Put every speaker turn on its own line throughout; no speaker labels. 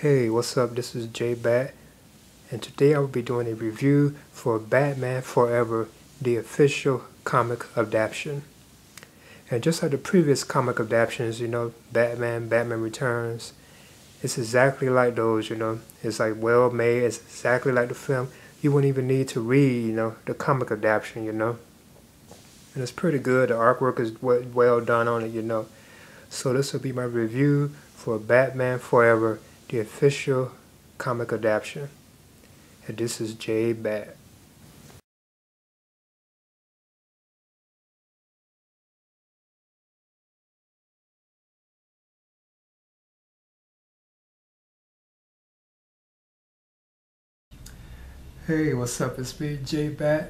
Hey, what's up? This is JBAT, and today I will be doing a review for Batman Forever, the official comic adaptation. And just like the previous comic adaptations, Batman Returns, it's exactly like those, It's like well made, it's exactly like the film. You wouldn't even need to read, the comic adaptation. And it's pretty good. The artwork is well done on it. So this will be my review for Batman Forever, the official comic adaptation. And this is JBAT. Hey, what's up? It's me, JBAT.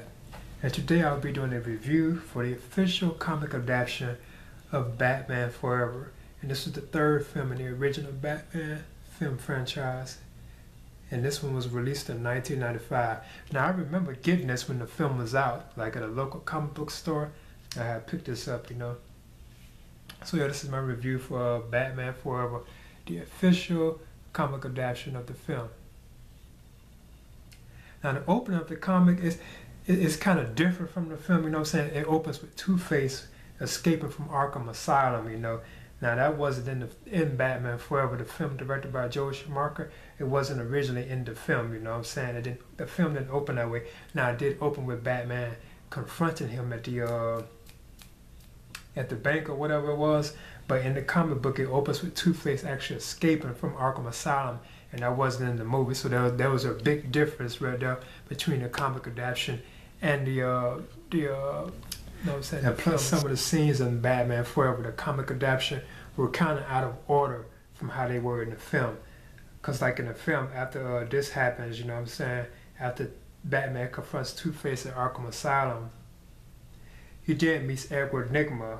And today I'll be doing a review for the official comic adaptation of Batman Forever. And this is the third film in the original Batman film franchise. And this one was released in 1995. Now I remember getting this when the film was out, like at a local comic book store. I had picked this up, So yeah, this is my review for Batman Forever, the official comic adaptation of the film. Now the opening of the comic is kind of different from the film, what I'm saying? It opens with Two-Face escaping from Arkham Asylum, Now that wasn't in Batman Forever, the film directed by Joel Schumacher. It wasn't originally in the film, what I'm saying? The film didn't open that way. Now it did open with Batman confronting him at the bank or whatever it was. But in the comic book, it opens with Two-Face actually escaping from Arkham Asylum, and that wasn't in the movie. So there was a big difference right there between the comic adaptation and and plus some of the scenes in Batman Forever, the comic adaptation, were kind of out of order from how they were in the film. Because like in the film, after this happens, after Batman confronts Two-Face at Arkham Asylum, he then meets Edward Nygma.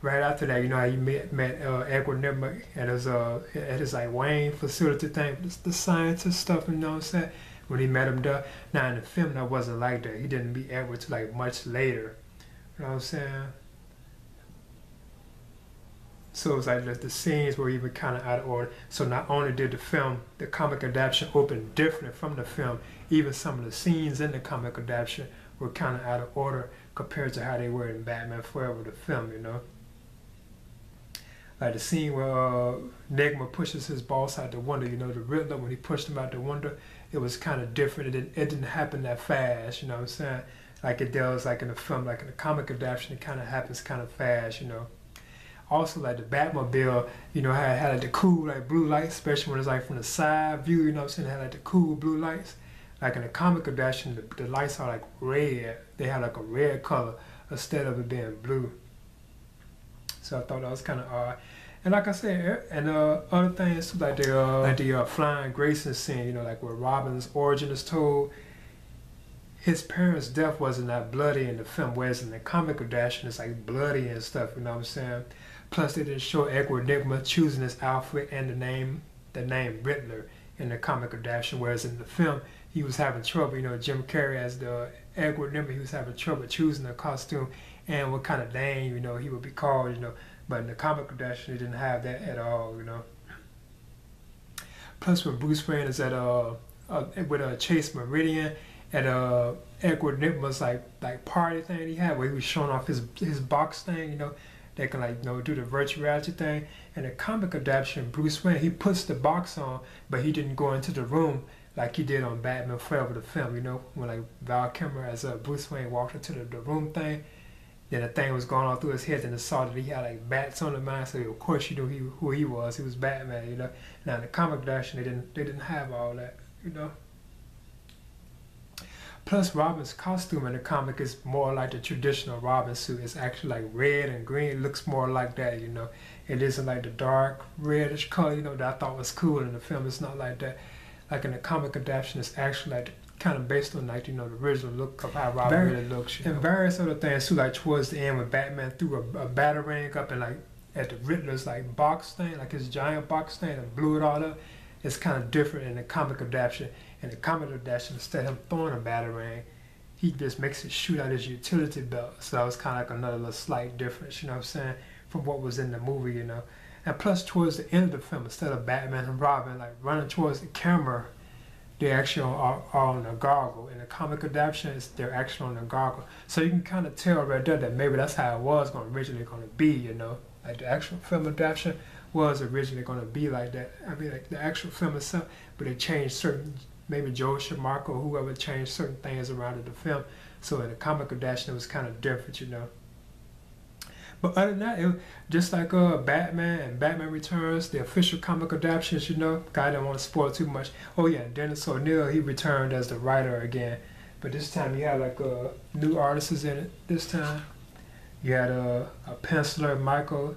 Right after that, how you met Edward Nygma at his like Wayne facility thing, the scientist stuff, when he met him there. Now in the film that wasn't like that. He didn't meet Edward till like much later. So it was like the scenes were even kind of out of order. So not only did the comic adaptation open different from the film, even some of the scenes in the comic adaptation were kind of out of order compared to how they were in Batman Forever, the film, Like the scene where Nygma pushes his boss out the window, the Riddler, when he pushed him out the window, it was kind of different. It didn't happen that fast, Like it does like in the film, like in the comic adaptation, it kind of happens kind of fast, Also like the Batmobile, had like the cool like blue lights, especially when it's like from the side view, It had like the cool blue lights. Like in the comic adaptation, the lights are like red. They had like a red color instead of it being blue. So I thought that was kind of odd. And like I said, and other things like the flying Grayson scene, like where Robin's origin is told. His parents' death wasn't that bloody in the film, whereas in the comic adaptation it's like bloody and stuff, Plus they didn't show Edward Nygma choosing his outfit and the name Riddler in the comic adaptation, whereas in the film he was having trouble, Jim Carrey as the Edward Nygma, he was having trouble choosing a costume and what kind of name, he would be called, But in the comic adaptation, they didn't have that at all, Plus, when Bruce Wayne is with Chase Meridian at Edward Nygma's like party thing he had, where he was showing off his box thing, they can do the virtual reality thing. And the comic adaptation, Bruce Wayne, he puts the box on, but he didn't go into the room like he did on Batman Forever, the film, when like Val Kilmer as Bruce Wayne walked into the room thing. Then the thing was going all through his head, and it saw that he had like bats on the mind, so of course you knew who he was. He was Batman, Now in the comic adaptation, they didn't have all that, Plus Robin's costume in the comic is more like the traditional Robin suit. It's actually like red and green. It looks more like that, It isn't like the dark reddish color, that I thought was cool in the film. It's not like that. Like in the comic adaptation, it's actually like kind of based on like the original look of how Robin really looks. And various other things too, like towards the end when Batman threw a batarang up and like at the Riddler's like box thing, like his giant box thing, and blew it all up. It's kind of different in the comic adaptation. In the comic adaptation, instead of him throwing a batarang, he just makes it shoot out his utility belt. So that was kind of like another little slight difference, from what was in the movie, And plus, towards the end of the film, instead of Batman and Robin like running towards the camera, they actually are on a goggle. In the comic adaptation, they're actually on a goggle. So you can kind of tell right there that maybe that's how it was originally going to be, you know. Like the actual film adaptation was originally going to be like that. I mean, like the actual film itself, but they changed certain, maybe Joe Schumacher or whoever changed certain things around in the film. So in the comic adaptation, it was kind of different, you know. But other than that, it was just like Batman and Batman Returns, the official comic adaptations, you know. I didn't want to spoil too much. Oh yeah, Dennis O'Neil, he returned as the writer again. But this time you had like new artists in it this time. You had a penciler, Michael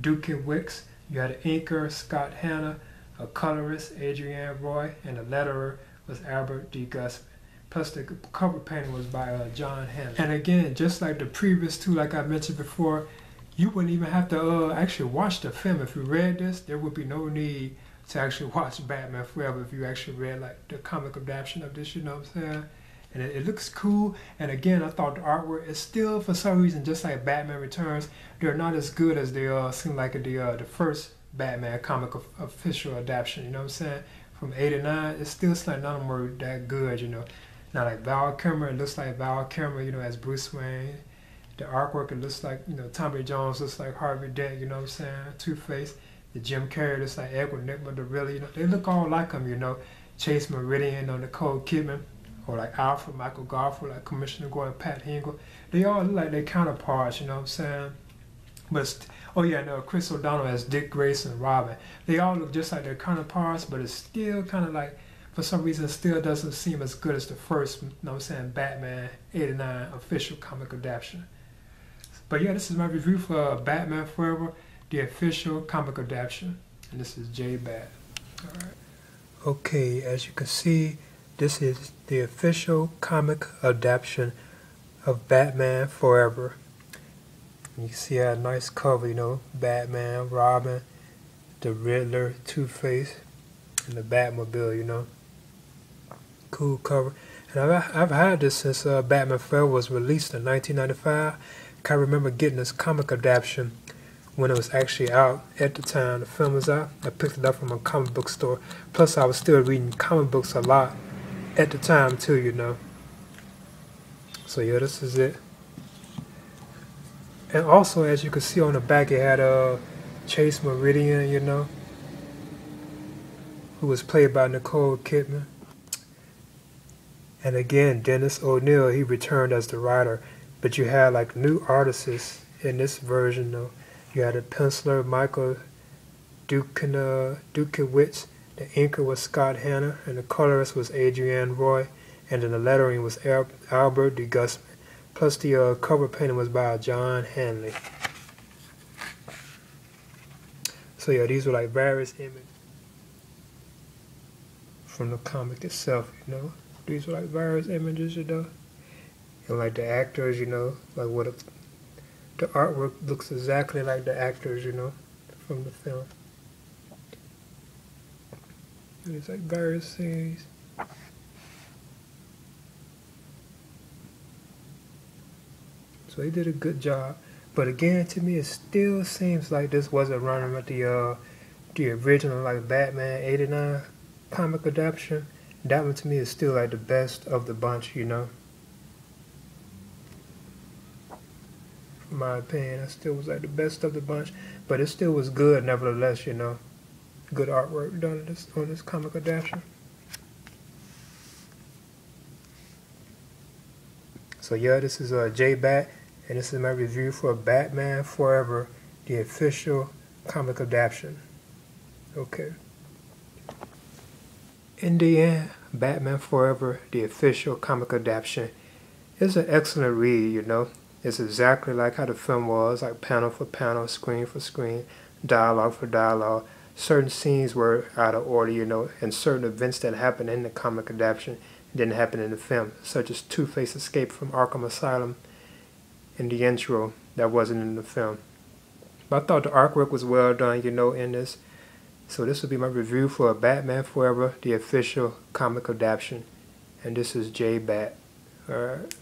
Dukowicz. You had an inker, Scott Hanna, a colorist, Adrienne Roy, and a letterer was Albert D. Gusman. Plus the cover painting was by John Hanley. And again, just like the previous two, like I mentioned before, you wouldn't even have to actually watch the film. If you read this, there would be no need to actually watch Batman Forever if you actually read like the comic adaptation of this, you know what I'm saying? And it looks cool. And again, I thought the artwork is still, for some reason, just like Batman Returns, they're not as good as they seem like the first Batman comic official adaptation, you know what I'm saying? From 89, it's still like none of them were that good, you know. Now like Val Kilmer, it looks like Val Kilmer, you know, as Bruce Wayne. The artwork, it looks like, you know, Tommy Jones looks like Harvey Dent, you know what I'm saying? Two-Face. The Jim Carrey looks like Edward Nygma, the really, you know, they look all like him, you know. Chase Meridian or Nicole Kidman, or like Alfred, Michael Garfield, like Commissioner Gordon, Pat Hingle. They all look like their counterparts, you know what I'm saying? But, oh yeah, no, Chris O'Donnell as Dick Grayson, Robin. They all look just like their counterparts, but it's still kind of like, for some reason, it still doesn't seem as good as the first, you know what I'm saying, Batman 89 official comic adaptation. But yeah, this is my review for Batman Forever, the official comic adaptation. And this is JBAT. Alright. Okay, as you can see, this is the official comic adaptation of Batman Forever. And you can see a nice cover, you know, Batman, Robin, the Riddler, Two-Face, and the Batmobile, you know. Cool cover. And I've had this since Batman Forever was released in 1995. I remember getting this comic adaptation when it was actually out at the time the film was out. I picked it up from a comic book store. Plus I was still reading comic books a lot at the time too, you know. So yeah, this is it. And also, as you can see on the back, it had Chase Meridian, you know, who was played by Nicole Kidman. And again, Dennis O'Neil, he returned as the writer. But you had like new artists in this version though. You had a penciler, Michael Dukowicz. The inker was Scott Hanna, and the colorist was Adrienne Roy, and then the lettering was Albert D. Gusman. Plus the cover painting was by John Hanley. So yeah, these were like various images from the comic itself, you know. These were like various images, you know. And like the actors, you know, like the artwork looks exactly like the actors, you know, from the film. And it's like various scenes. So they did a good job. But again, to me, it still seems like this wasn't running with the original like Batman 89 comic adaptation. That one to me is still like the best of the bunch, you know. In my opinion, it still was like the best of the bunch, but it still was good nevertheless, you know. Good artwork done on this comic adaptation. So yeah, this is JBAT, and this is my review for Batman Forever, the official comic adaptation. Okay. In the end, Batman Forever, the official comic adaptation, is an excellent read, you know. It's exactly like how the film was, like panel for panel, screen for screen, dialogue for dialogue. Certain scenes were out of order, you know, and certain events that happened in the comic adaptation didn't happen in the film, such as Two-Face escape from Arkham Asylum in the intro that wasn't in the film. But I thought the artwork was well done, you know, in this. So this will be my review for Batman Forever, the official comic adaptation. And this is JBAT. Alright.